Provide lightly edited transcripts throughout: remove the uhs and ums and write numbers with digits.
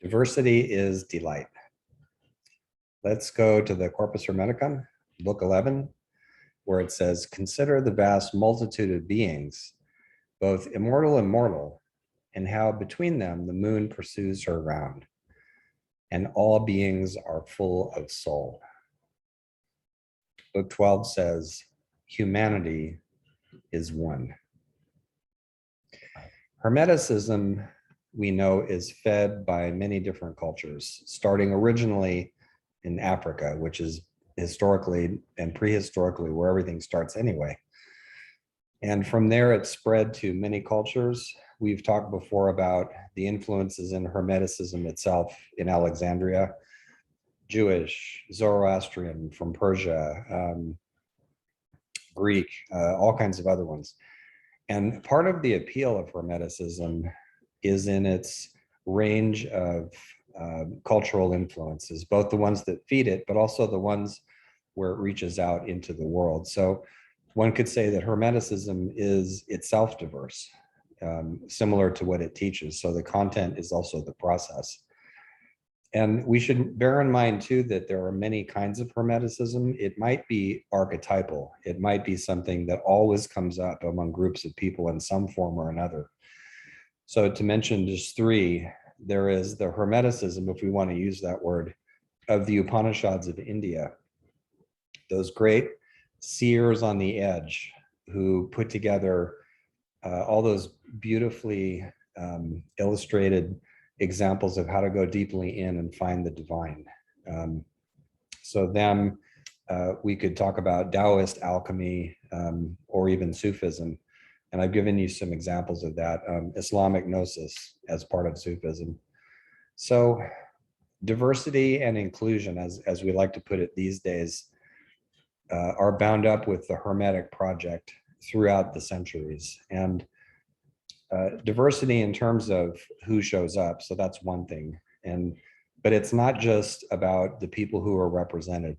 Diversity is delight. Let's go to the Corpus Hermeticum, book 11, where it says, consider the vast multitude of beings, both immortal and mortal, and how between them the moon pursues her round, and all beings are full of soul. Book 12 says, humanity is one. Hermeticism, we know, is fed by many different cultures, starting originally in Africa, which is historically and prehistorically where everything starts anyway. And from there, it spread to many cultures. We've talked before about the influences in Hermeticism itself in Alexandria, Jewish, Zoroastrian from Persia, Greek, all kinds of other ones. And part of the appeal of Hermeticism is in its range of cultural influences, both the ones that feed it, but also the ones where it reaches out into the world. So one could say that Hermeticism is itself diverse, similar to what it teaches. So the content is also the process. And we should bear in mind too that there are many kinds of Hermeticism. It might be archetypal. It might be something that always comes up among groups of people in some form or another. So to mention just three, there is the Hermeticism, if we want to use that word, of the Upanishads of India. Those great seers on the edge who put together all those beautifully illustrated examples of how to go deeply in and find the divine. So them, we could talk about Taoist alchemy or even Sufism. And I've given you some examples of that, Islamic gnosis as part of Sufism. So diversity and inclusion, as we like to put it these days, are bound up with the Hermetic project throughout the centuries. And diversity in terms of who shows up, so that's one thing. But it's not just about the people who are represented,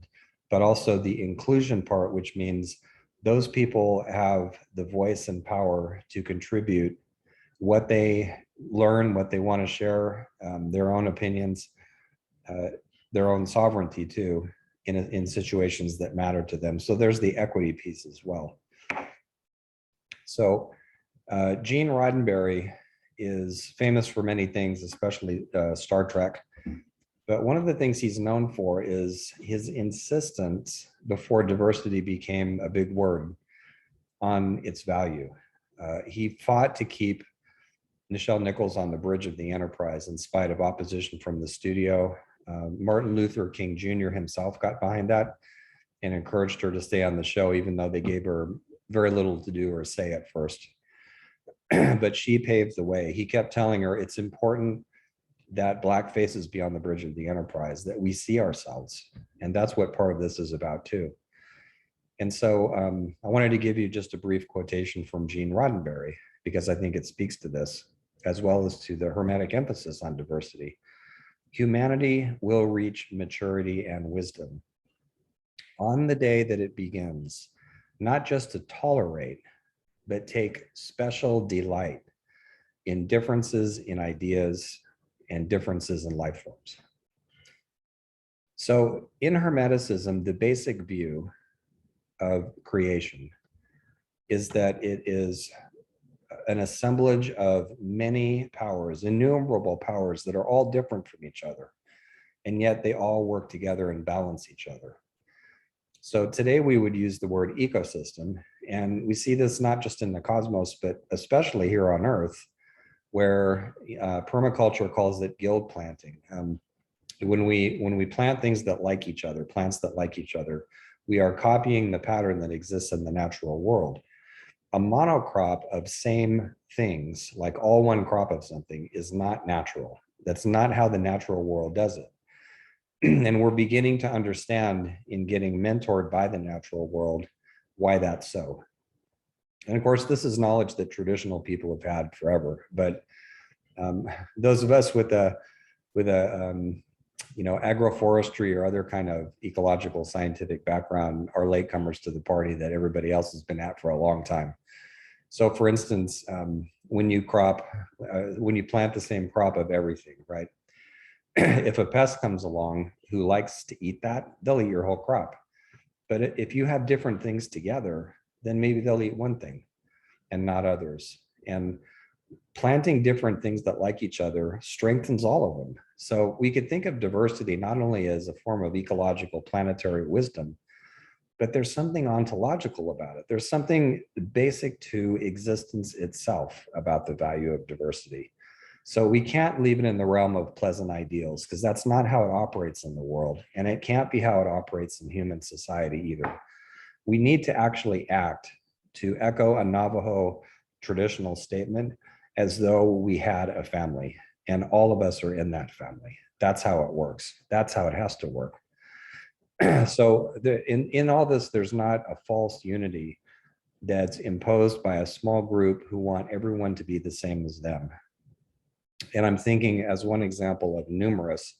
but also the inclusion part, which means those people have the voice and power to contribute what they learn, what they want to share, their own opinions, their own sovereignty too, in situations that matter to them. So there's the equity piece as well. So Gene Roddenberry is famous for many things, especially Star Trek. But one of the things he's known for is his insistence, before diversity became a big word, on its value. He fought to keep Nichelle Nichols on the bridge of the Enterprise in spite of opposition from the studio. Martin Luther King Jr. himself got behind that and encouraged her to stay on the show, even though they gave her very little to do or say at first. But she paved the way. He kept telling her it's important that Black faces be on the bridge of the Enterprise, that we see ourselves. And that's what part of this is about too. And so I wanted to give you just a brief quotation from Gene Roddenberry, because I think it speaks to this, as well as to the Hermetic emphasis on diversity. Humanity will reach maturity and wisdom on the day that it begins, not just to tolerate, but take special delight in differences in ideas and differences in life forms. So in Hermeticism, the basic view of creation is that it is an assemblage of many powers, innumerable powers that are all different from each other, and yet they all work together and balance each other. So today we would use the word ecosystem, and we see this not just in the cosmos, but especially here on Earth, where permaculture calls it guild planting. When we plant things that like each other, plants that like each other, we are copying the pattern that exists in the natural world. A monocrop of same things, like all one crop of something, is not natural. That's not how the natural world does it. And we're beginning to understand, in getting mentored by the natural world, why that's so. And of course, this is knowledge that traditional people have had forever. But those of us with a agroforestry or other kind of ecological scientific background are latecomers to the party that everybody else has been at for a long time. So for instance, when you plant the same crop of everything, right? if a pest comes along who likes to eat that, they'll eat your whole crop. But if you have different things together, then maybe they'll eat one thing and not others. And planting different things that like each other strengthens all of them. So we could think of diversity not only as a form of ecological planetary wisdom, but there's something ontological about it. There's something basic to existence itself about the value of diversity. So we can't leave it in the realm of pleasant ideals, because that's not how it operates in the world. And it can't be how it operates in human society either. We need to actually act to echo a Navajo traditional statement as though we had a family and all of us are in that family. That's how it works. That's how it has to work. So in all this, there's not a false unity that's imposed by a small group who want everyone to be the same as them. And I'm thinking, as one example of numerous,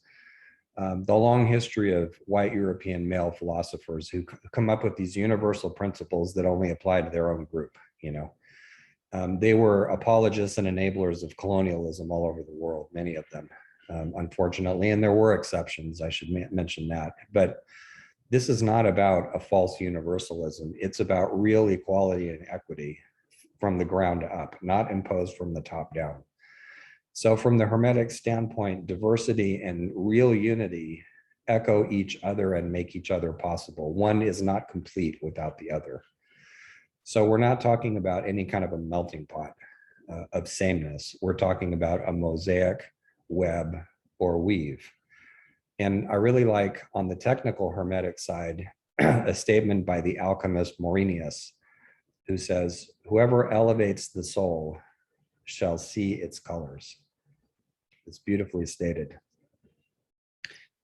the long history of white European male philosophers who come up with these universal principles that only apply to their own group. They were apologists and enablers of colonialism all over the world, many of them, unfortunately, and there were exceptions, I should mention that. But this is not about a false universalism. It's about real equality and equity from the ground up, not imposed from the top down. So from the Hermetic standpoint, diversity and real unity echo each other and make each other possible. One is not complete without the other. So we're not talking about any kind of a melting pot of sameness. We're talking about a mosaic, web, or weave. And I really like, on the technical Hermetic side, a statement by the alchemist Morinius, who says, "Whoever elevates the soul shall see its colors." It's beautifully stated.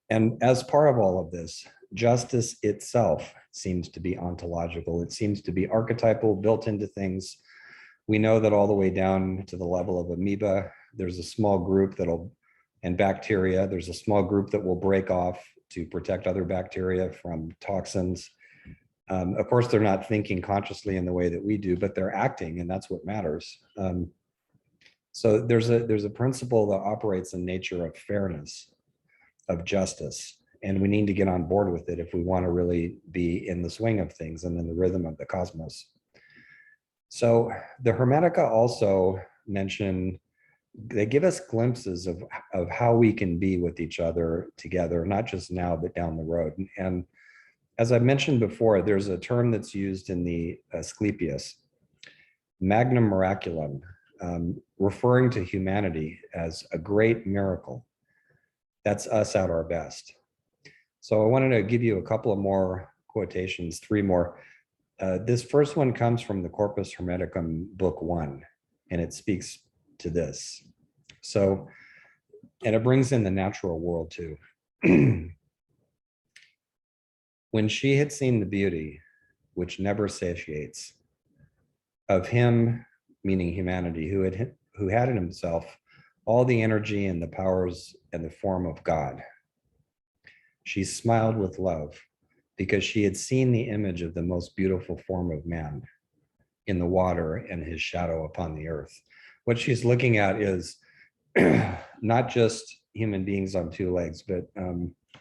And as part of all of this, justice itself seems to be ontological. It seems to be archetypal, built into things. We know that all the way down to the level of amoeba, there's a small group and bacteria, there's a small group that will break off to protect other bacteria from toxins. Of course, they're not thinking consciously in the way that we do, but they're acting, and that's what matters. So there's a principle that operates in nature of fairness, of justice, and we need to get on board with it if we want to really be in the swing of things and in the rhythm of the cosmos. So the Hermetica also mention, they give us glimpses of how we can be with each other together, not just now, but down the road. And as I mentioned before, there's a term that's used in the Asclepius, magnum miraculum, referring to humanity as a great miracle. That's us at our best. So I wanted to give you a couple of more quotations, 3 more. This first one comes from the Corpus Hermeticum, book 1, and it speaks to this. So, and it brings in the natural world too. When she had seen the beauty, which never satiates, of him, meaning humanity, who had in himself all the energy and the powers and the form of God, she smiled with love, because she had seen the image of the most beautiful form of man in the water and his shadow upon the earth. What she's looking at is not just human beings on 2 legs, but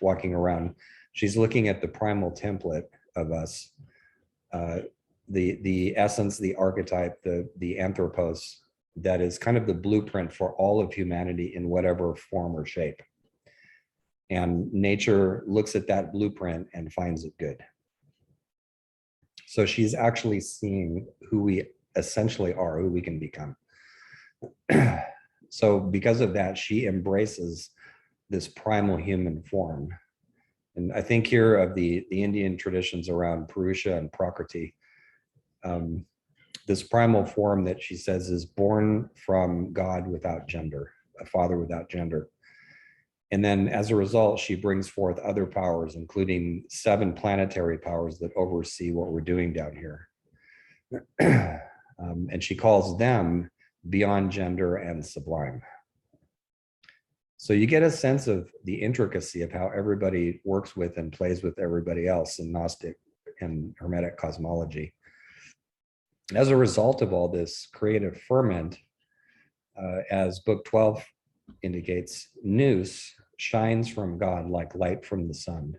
walking around. She's looking at the primal template of us, the essence, the archetype, the anthropos, that is kind of the blueprint for all of humanity in whatever form or shape. And nature looks at that blueprint and finds it good. So she's actually seeing who we essentially are, who we can become. So because of that, she embraces this primal human form. And I think here of the Indian traditions around Purusha and Prakriti, this primal form that she says is born from God without gender, a father without gender. And then as a result, she brings forth other powers, including 7 planetary powers that oversee what we're doing down here. And she calls them beyond gender and sublime. So you get a sense of the intricacy of how everybody works with and plays with everybody else in Gnostic and Hermetic cosmology. As a result of all this creative ferment, as book 12 indicates, nous, shines from God like light from the sun.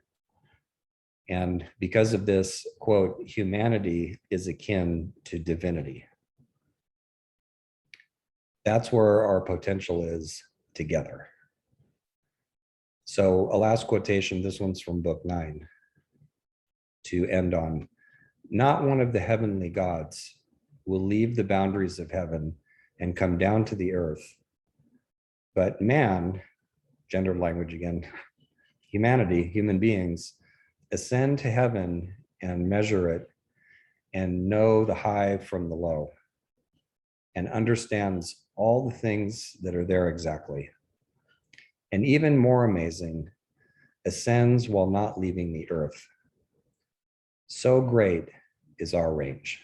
And because of this, quote, humanity is akin to divinity. That's where our potential is together. So a last quotation, this one's from book 9, to end on. Not one of the heavenly gods will leave the boundaries of heaven and come down to the earth, but man, gendered language again, humanity, human beings, ascend to heaven and measure it and know the high from the low and understands all the things that are there exactly. And even more amazing, ascends while not leaving the earth. So great is our range.